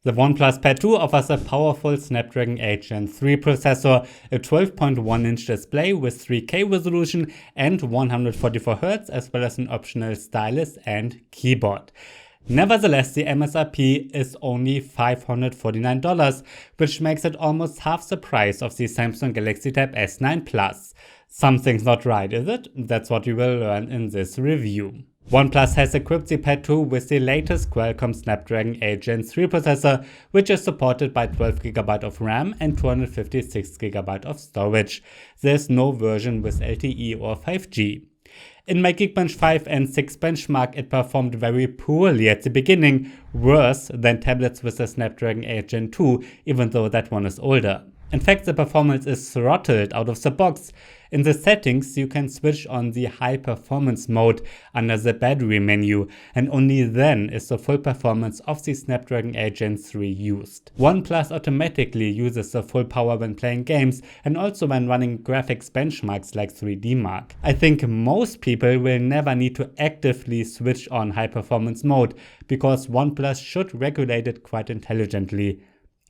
The OnePlus Pad 2 offers a powerful Snapdragon 8 Gen 3 processor, a 12.1-inch display with 3K resolution and 144Hz, as well as an optional stylus and keyboard. Nevertheless, the MSRP is only $549, which makes it almost half the price of the Samsung Galaxy Tab S9 Plus. Something's not right, is it? That's what we will learn in this review. OnePlus has equipped the Pad 2 with the latest Qualcomm Snapdragon 8 Gen 3 processor, which is supported by 12GB of RAM and 256GB of storage. There's no version with LTE or 5G. In my Geekbench 5 and 6 benchmark, it performed very poorly at the beginning, worse than tablets with the Snapdragon 8 Gen 2, even though that one is older. In fact, the performance is throttled out of the box. In the settings, you can switch on the high performance mode under the battery menu, and only then is the full performance of the Snapdragon 8 Gen 3 used. OnePlus automatically uses the full power when playing games and also when running graphics benchmarks like 3D Mark. I think most people will never need to actively switch on high performance mode because OnePlus should regulate it quite intelligently.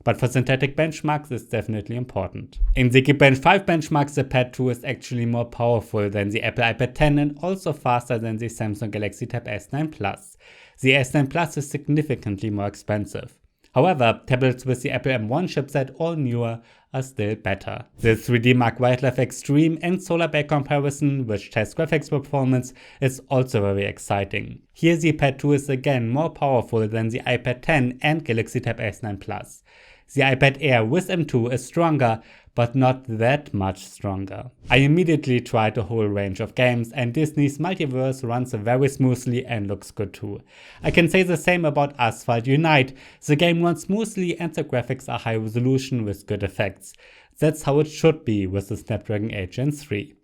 But for synthetic benchmarks, it's definitely important. In the Geekbench 5 benchmarks, the Pad 2 is actually more powerful than the Apple iPad 10 and also faster than the Samsung Galaxy Tab S9 Plus. The S9 Plus is significantly more expensive. However, tablets with the Apple M1 chipset or newer are still better. The 3D Mark Wildlife Extreme and Solar Bay comparison, which tests graphics performance, is also very exciting. Here the Pad 2 is again more powerful than the iPad 10 and Galaxy Tab S9 Plus. The iPad Air with M2 is stronger, but not that much stronger. I immediately tried a whole range of games, and Disney's Multiverse runs very smoothly and looks good too. I can say the same about Asphalt Unite. The game runs smoothly and the graphics are high resolution with good effects. That's how it should be with the Snapdragon 8 Gen 3.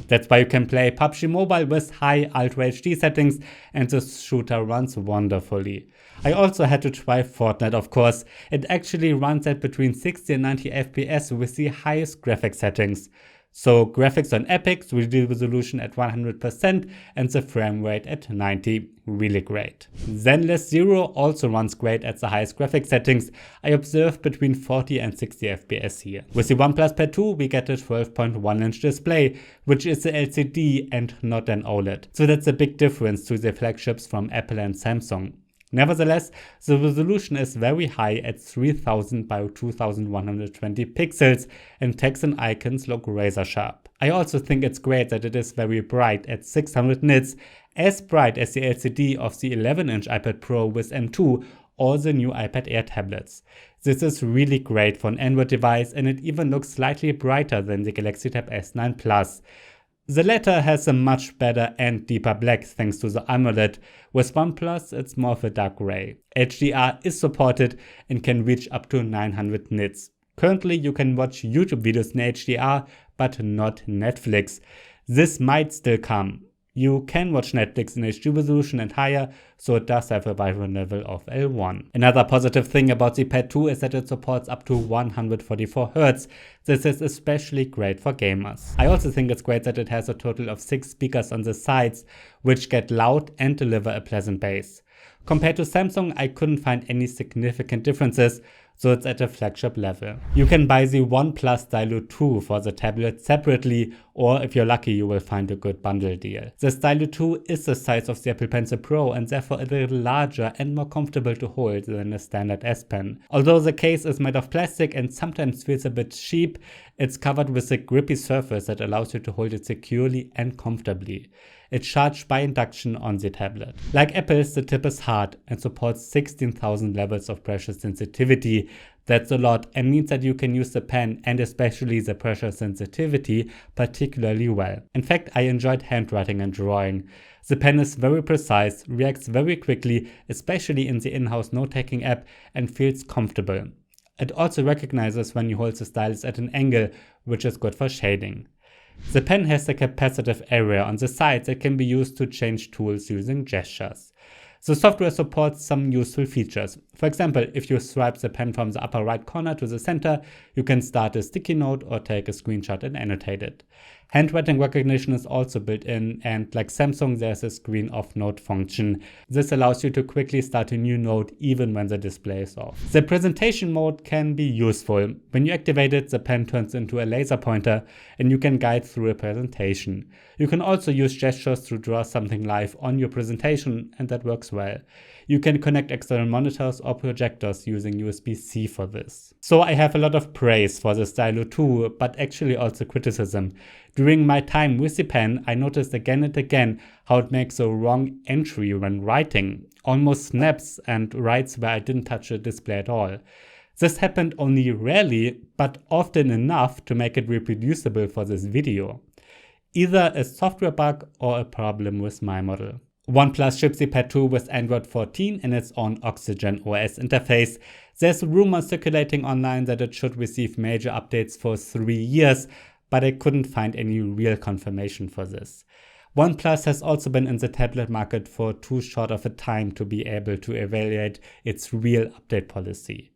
That's why you can play PUBG Mobile with high Ultra HD settings and the shooter runs wonderfully. I also had to try Fortnite, of course. It actually runs at between 60 and 90 FPS with the highest graphics settings. So graphics on Epic, 3D resolution at 100% and the frame rate at 90, really great. Zenless Zero also runs great at the highest graphics settings. I observed between 40 and 60 FPS here. With the OnePlus Pad 2 we get a 12.1-inch display, which is a LCD and not an OLED. So that's a big difference to the flagships from Apple and Samsung. Nevertheless, the resolution is very high at 3000 by 2120 pixels and text and icons look razor sharp. I also think it's great that it is very bright at 600 nits, as bright as the LCD of the 11-inch iPad Pro with M2 or the new iPad Air tablets. This is really great for an Android device and it even looks slightly brighter than the Galaxy Tab S9 Plus. The latter has a much better and deeper black thanks to the AMOLED. With OnePlus it's more of a dark gray. HDR is supported and can reach up to 900 nits. Currently you can watch YouTube videos in HDR but not Netflix. This might still come. You can watch Netflix in HD resolution and higher, so it does have a vibrant level of L1. Another positive thing about the Pad 2 is that it supports up to 144Hz. This is especially great for gamers. I also think it's great that it has a total of 6 speakers on the sides, which get loud and deliver a pleasant bass. Compared to Samsung, I couldn't find any significant differences, so it's at a flagship level. You can buy the OnePlus Stylo 2 for the tablet separately, or if you're lucky you will find a good bundle deal. The Stylo 2 is the size of the Apple Pencil Pro and therefore a little larger and more comfortable to hold than a standard S Pen. Although the case is made of plastic and sometimes feels a bit cheap, it's covered with a grippy surface that allows you to hold it securely and comfortably. It's charged by induction on the tablet. Like Apple's, the tip is hard and supports 16,000 levels of pressure sensitivity. That's a lot and means that you can use the pen and especially the pressure sensitivity particularly well. In fact, I enjoyed handwriting and drawing. The pen is very precise, reacts very quickly, especially in the in-house note-taking app, and feels comfortable. It also recognizes when you hold the stylus at an angle, which is good for shading. The pen has a capacitive area on the side that can be used to change tools using gestures. The software supports some useful features. For example, if you swipe the pen from the upper right corner to the center, you can start a sticky note or take a screenshot and annotate it. Handwriting recognition is also built in, and like Samsung, there's a screen off note function. This allows you to quickly start a new note even when the display is off. The presentation mode can be useful. When you activate it, the pen turns into a laser pointer and you can guide through a presentation. You can also use gestures to draw something live on your presentation, and that works well. You can connect external monitors or projectors using USB-C for this. So I have a lot of praise for the Stylo 2, but actually also criticism. During my time with the pen, I noticed again and again how it makes a wrong entry when writing, almost snaps and writes where I didn't touch the display at all. This happened only rarely, but often enough to make it reproducible for this video. Either a software bug or a problem with my model. OnePlus ships the Pad 2 with Android 14 and its own Oxygen OS interface. There's rumors circulating online that it should receive major updates for 3 years, but I couldn't find any real confirmation for this. OnePlus has also been in the tablet market for too short of a time to be able to evaluate its real update policy.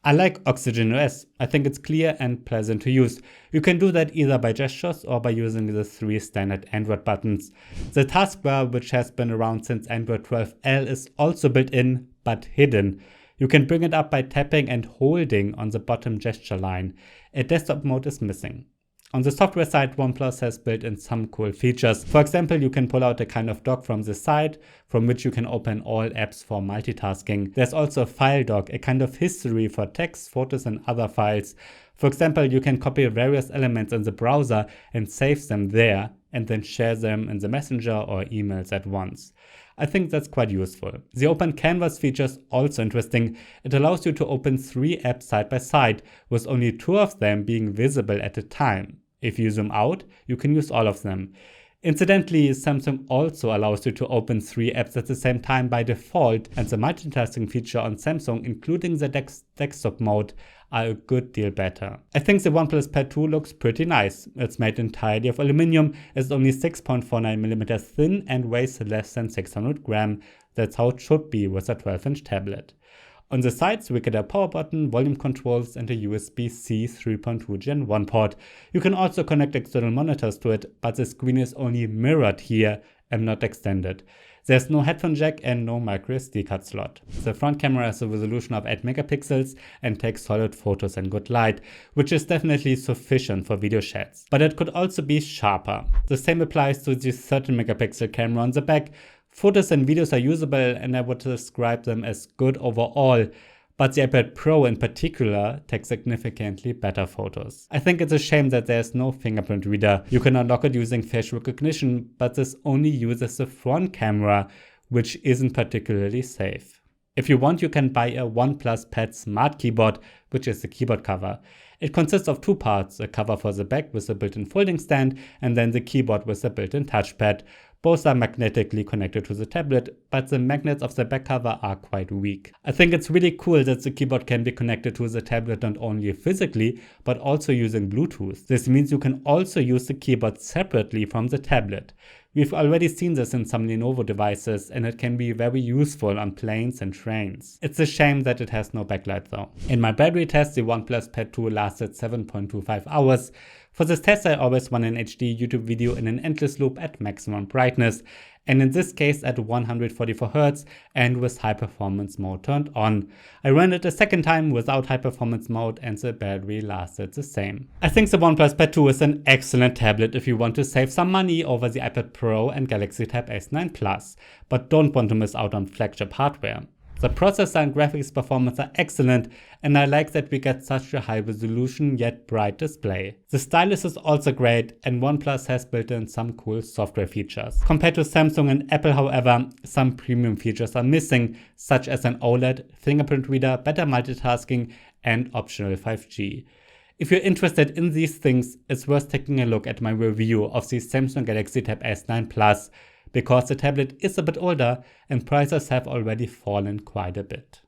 I like Oxygen OS. I think it's clear and pleasant to use. You can do that either by gestures or by using the 3 standard Android buttons. The taskbar, which has been around since Android 12L, is also built in, but hidden. You can bring it up by tapping and holding on the bottom gesture line. A desktop mode is missing. On the software side, OnePlus has built in some cool features. For example, you can pull out a kind of dock from the side, from which you can open all apps for multitasking. There's also a file dock, a kind of history for text, photos and other files. For example, you can copy various elements in the browser and save them there, and then share them in the Messenger or emails at once. I think that's quite useful. The Open Canvas feature is also interesting. It allows you to open 3 apps side by side, with only 2 of them being visible at a time. If you zoom out, you can use all of them. Incidentally, Samsung also allows you to open 3 apps at the same time by default, and the multitasking feature on Samsung, including the desktop mode, are a good deal better. I think the OnePlus Pad 2 looks pretty nice. It's made entirely of aluminum, is only 6.49mm thin and weighs less than 600 grams. That's how it should be with a 12-inch tablet. On the sides, we get a power button, volume controls, and a USB-C 3.2 Gen 1 port. You can also connect external monitors to it, but the screen is only mirrored here and not extended. There's no headphone jack and no microSD card slot. The front camera has a resolution of 8 megapixels and takes solid photos in good light, which is definitely sufficient for video chats. But it could also be sharper. The same applies to the 13 megapixel camera on the back. Photos and videos are usable, and I would describe them as good overall, but the iPad Pro in particular takes significantly better photos. I think it's a shame that there's no fingerprint reader. You can unlock it using facial recognition, but this only uses the front camera, which isn't particularly safe. If you want, you can buy a OnePlus Pad Smart Keyboard, which is the keyboard cover. It consists of 2 parts, a cover for the back with a built-in folding stand, and then the keyboard with a built-in touchpad. Both are magnetically connected to the tablet, but the magnets of the back cover are quite weak. I think it's really cool that the keyboard can be connected to the tablet not only physically, but also using Bluetooth. This means you can also use the keyboard separately from the tablet. We've already seen this in some Lenovo devices, and it can be very useful on planes and trains. It's a shame that it has no backlight though. In my battery test, the OnePlus Pad 2 lasted 7.25 hours. For this test, I always run an HD YouTube video in an endless loop at maximum brightness, and in this case at 144 Hz and with high performance mode turned on. I ran it a second time without high performance mode and the battery lasted the same. I think the OnePlus Pad 2 is an excellent tablet if you want to save some money over the iPad Pro and Galaxy Tab S9 Plus, but don't want to miss out on flagship hardware. The processor and graphics performance are excellent, and I like that we get such a high resolution yet bright display. The stylus is also great, and OnePlus has built in some cool software features. Compared to Samsung and Apple, however, some premium features are missing, such as an OLED, fingerprint reader, better multitasking, and optional 5G. If you're interested in these things, it's worth taking a look at my review of the Samsung Galaxy Tab S9 Plus, because the tablet is a bit older and prices have already fallen quite a bit.